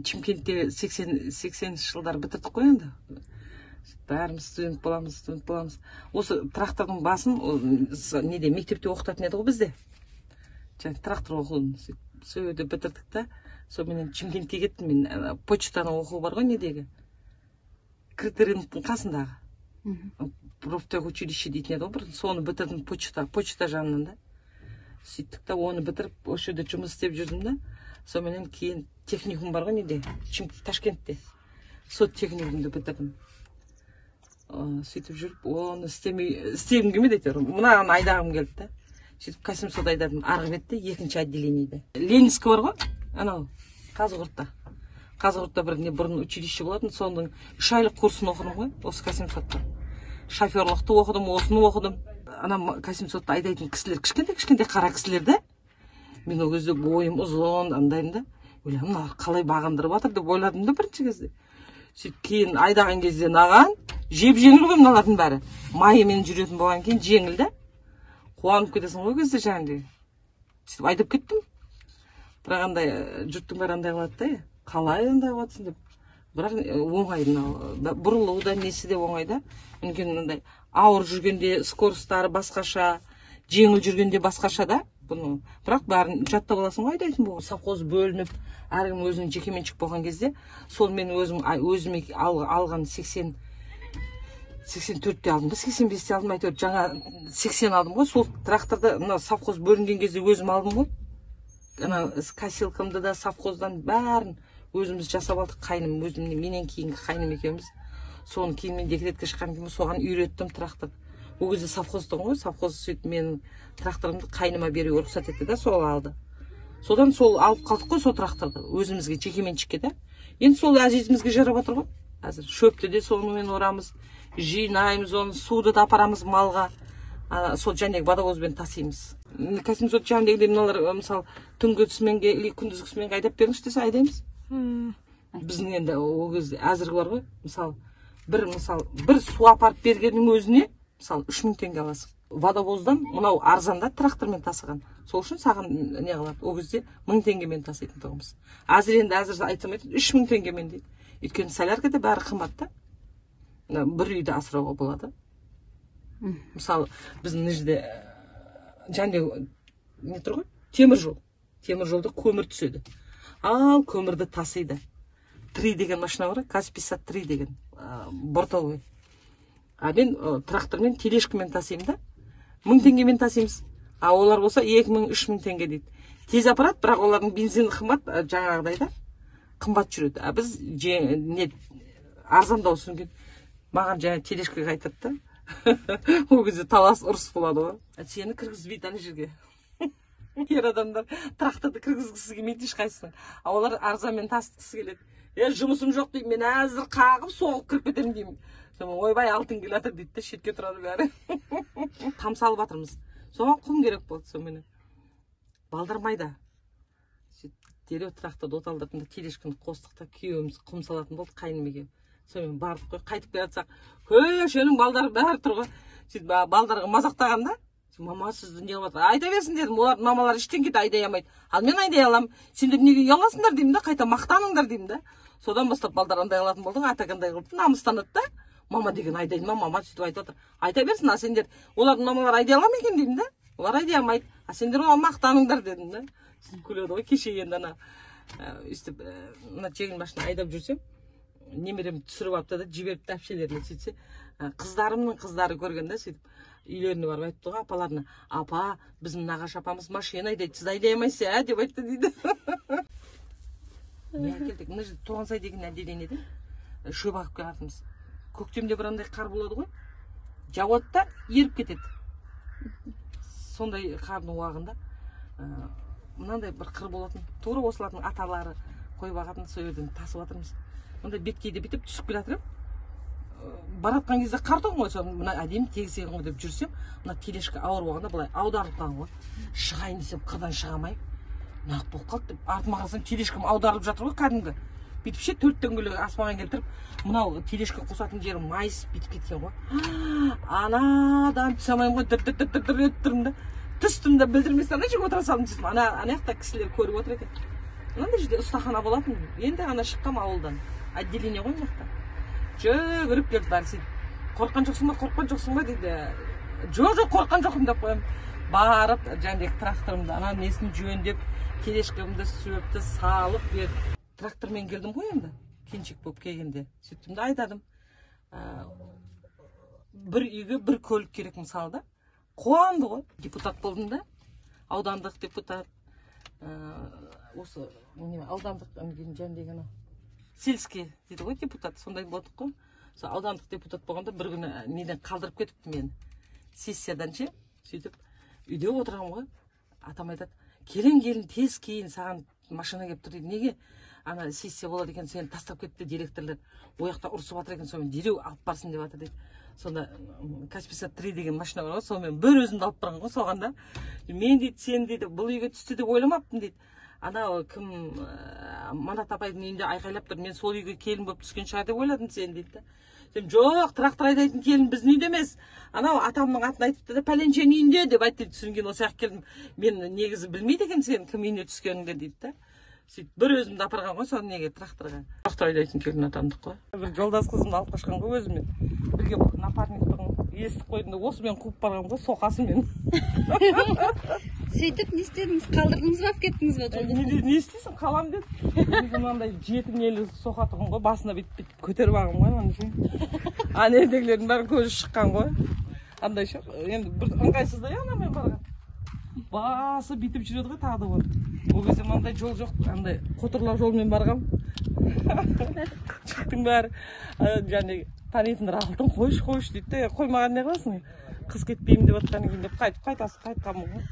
Чимкентте 80 жылдар бітірдік қой енді. Бәріміз студент боламыз. Осы трактордың басын неде мектепте оқытатын еді ғой бізде. Жаңа трактор оқудым. Сөйде бітірдік та, сонымен Чимкентке кеттім мен. Почтаны оқу бар ғой недегі. Критерингтің қасындағы. Профтехучилище дейтін еді ғой. Соны бітірдім почта жанынан да. Сөйттік та, оны бітіріп, осы жерде жұмыс істеп жүрдім да. Сонымен кейін техникум бар ғой неде, Ташкентте. Сол техникумды бітірдім. Сөйтіп жүріп, оны істегім келмеді әйтеуір. Мынаған айдағым келді да. Сөйтіп Касимсот айдадым, арғы бетте екінші отделениеде. Ленинский бар ғой, анау Қазығұртта бір бұрын училище болатын, соның 3 айлық курсын оқыдым ғой, осы Касимсотта. Шоферлықты оқыдым, осыны оқыдым. Ана Касимсотта айдайтын кісілер, кішкентай қара кісілер да. Мен ол кезде бойым ұзын, андайым да. Ойлаймын, қалай бағындырып жатыр деп ойладым да бірінші кезде. Сөйтіп кейін айдаған кезде наған, жеп жеңіл ғой мыналардың бәрі. Майымен жүретін болған кейін жеңіл да. Қуанып кетесің ғой кезде жаңағыдай. Сөйтіп айдап кеттім. Бірақ андай жұрттың бәрі андай қылады да, қалай андай қылатсың деп. Бірақ оңай бұрылу да несі де оңай да. Мүмкін андай ауыр жүргенде скоростары басқаша, жеңіл жүргенде басқаша да. Бұны бірақ бәрін жаттап аласың ғой айдайтын болған. Совхоз бөлініп, әркім өзінің жекеменшік болған кезде, сол мен өзіме алған 84-те алдым ба, 85-те алдым әйтеуір, жаңа 80 алдым ғой. Сол тракторды совхоз бөлінген кезде өзім алдым ғой. Ана косилкамды да совхоздан бәрін өзіміз жасап алдық, қайным өзімнен, менен кейінгі қайным екеуміз. Соны кейін мен декретке шыққан кейін соған үйреттім тракторды. Ол кезде совхоздың ғой, совхоз сөйтіп мен тракторымды қайныма беруге рұқсат етті да, сол алды. Содан сол алып қалдық қой, сол тракторды өзімізге жекеменшікке да. Енді сол әжетімізге жарап отыр ғой. Әзір шөпті де сонымен орамыз, жинаймыз оны, суды да апарамыз малға. Сол жәнегі водовозбен тасимыз. Касимсот жаңағыдай мыналар мысалы түнгі сменге или күндізгі сменге айдап беріңізші десе айдаймыз. Біздің енді ол кезде әзіргі бар ғой, бір су апарып бергеннің өзіне мысалы 3000 теңге аласың. Водовоздан мынау арзанда трактормен тасыған. Сол үшін саған не қылады? Ол кезде 1000 теңгемен таситын тұғымыз. Әзір айтсам айтады 3000 теңгемен дейді. Өйткені соляркада бәрі қымбат та. Бір үйді асырауға болады. Мысалы біздің жерде жаңағы не тұр ғой? Темір жолда көмір түседі. Ал көмірді тасиды. 3 деген машина бар, КАЗ-53 деген, бортовой. А мен трактормен, тележкамен тасимын да. 1000 теңгемен тасимыз. А олар болса 2000-3000 теңге дейді. Тез апарат, бірақ олардың бензин қымбат, жаңағыдай да. Қымбат жүреді. А біз арзандау сүрінген. Маған жаңа тележкаға айтады да. Ол кезде талас ұрыс болады ғой. Сені кіргізбейді ана жерге. Ер адамдар тракторды кіргізгісі келмейді ешқайсысың. А олар арзанмен тасытқысы келеді. Жұмысым жоқ деймін, мен әзір қағып, соғып кіріп кетемін деймін. Ойбай алтын келатыр дейді де, шетке тұрады бәрі. Там салып жатырмыз. Соған құм керек болды сонымен. Балдармайда. Дереу тракторды оталдырдым да, тележканы қостық та, күйеуіміз құм салатын болды қайнымеге. Сонымен бардық қой, қайтып келе жатсақ, көшенің балдары бәрі тұр ғой. Сөйтіп балдарға мазақтағанда, мама сізді не қылып жатыр? Айта берсін дедім, олардың мамалары ештеңкеде айдай алмайды. Ал мен айдай аламын. Сендер неге ұяласыңдар деймін да, қайта мақтаныңдар деймін да. Содан бастап балдар андай қылатын болды, атағандай қылып намыстанады да. Мама деген айдайды ма, мама сөйтіп айтып отыр. Айта берсін, а сендер олардың мамалары айдай ала ма екен деймін да. Олар айдай алмайды. А сендер оған мақтаныңдар дедім да. Күледі ғой, кеше енді ана өйстіп жеңіл машина айдап жүрсем, немерем түсіріп алыпты да, жіберіпті әпшелеріне сөйтсе, қыздарымның қыздары көрген да, сөйтіп үйлеріне барып айтты ғой апаларына, апа, біздің нағашы апамыз машина айдайды, сіз айдай алмайсыз, деп айтты дейді. Не әкелдік, мына жерде Тоғансай деген отделениеде шөп ағып келатырмыз. Көктемде бір андай қар болады ғой, жауады да еріп кетеді. Сондай қардың уағында мынандай бір қыр болатын, тура осылардың аталары қойып ағатын, сол жерден тасып жатырмыз. Онда беткейде бүйтіп түсіп келатырым. Баратқан кезде қартон ғой, соны мына әдемі тегісеген ғой деп жүрсем, мына тележка ауыр болғанда былай аударылып қалған ғой. Шығайын десем, қырдан шыға алмай. Нақ болып қалды деп, артыма қарасам тележкам аударылып жатыр ғой кәдімгі. Бүйтіп ше 4 дөңгелек аспанға келтіріп, мынау тележка қосатын жері майысып бүйтіп кеткен ғой. Анадан түсе алмаймын ғой, дір тұрмын да. Түстім да білдірместен ана жерге отыра салдым сөйтіп. Ана жақта кісілер көріп отыр екен. мынандай жерде ұстахана болатын. Енді ана шыққам ауылдан. Отделение ғой мына жақта. Жүгіріп келді бәрі сөйтіп. Қорыққан жоқсың ба дейді. Жоқ, қорыққан жоқпын деп қоямын. Барып, жаңағы тракторымды, ана несін жөндеп, келешкемді сөпті, салып беріп. Трактормен келдім ғой енді, кеншек болып келгенде. Сөйттім де айдадым. Бір үйге бір көлік керек мысалда. Қуанды ғой. Депутат болдым да, аудандық депутат. Осы аудандық жаңағы сельский дейді ғой депутат, сондай болдық қой. Сол аудандық депутат болғанда бір күні неден қалдырып кетіпті мені. Сессиядан ше, сөйтіп үйде отырғам ғой. Атам айтады, келін тез кейін саған машина келіп тұр дейді. Неге? Ана сессия болады екен, сені тастап кетті директорлар. Ояқта ұрысып жатыр екен, сонымен дереу алып барсын деп жатыр дейді. Сонда Каспийсат 3 деген машина бар ғой, сонымен бір өзімді алып барған ғой соған да. Мен дейді, сен дейді, бұл үйге түсті деп ойламаппын дейді. Анау кім Манат апайдың үйінде айқайлап тұр, мен сол үйге келін болып түскен шығар деп ойладым сен дейді. Сен жоқ, трактор айдайтын келін біздің үйде емес. Анау атамның атын айтыпты да пәленшенің үйінде деп айтты. Түсінген осы ақ келдім. Мен негізі білмейді екен сен кім үйіне түскеніңді дейді да. Сөйтіп бір өзімді апарған ғой, соны неге тракторға. Трактор айдайтын келін атандық қой. Бір жолдас қызымды алып қашқан ғой өзімен. Бірге напарниктығын естіп қойдым да осымен қуып барған ғой, соқасымен. Сөйтіп не істедіңіз? Қалдырдыңыз ба, кеттіңіз ба? Не істейсің, қалам деді. Мынандай жеті нелі соқатығын ғой, басына бүйтіп көтеріп алғым ғой, мынандай. Анедегілердің бәрі көзі шыққан ғой. Андай ше, енді бір ыңғайсызда я анамен барған. Басы бүйтіп жүреді ғой тағы да ғой. Ол кезде мынандай жол жоқ, андай қотырлау жолмен барғам. Жұрттың бәрі жаңағы танитындар алтын қойшы дейді де, қоймаған не қыласың? Қыз кетпеймін деп отқан екен деп қайтқанмын ғой.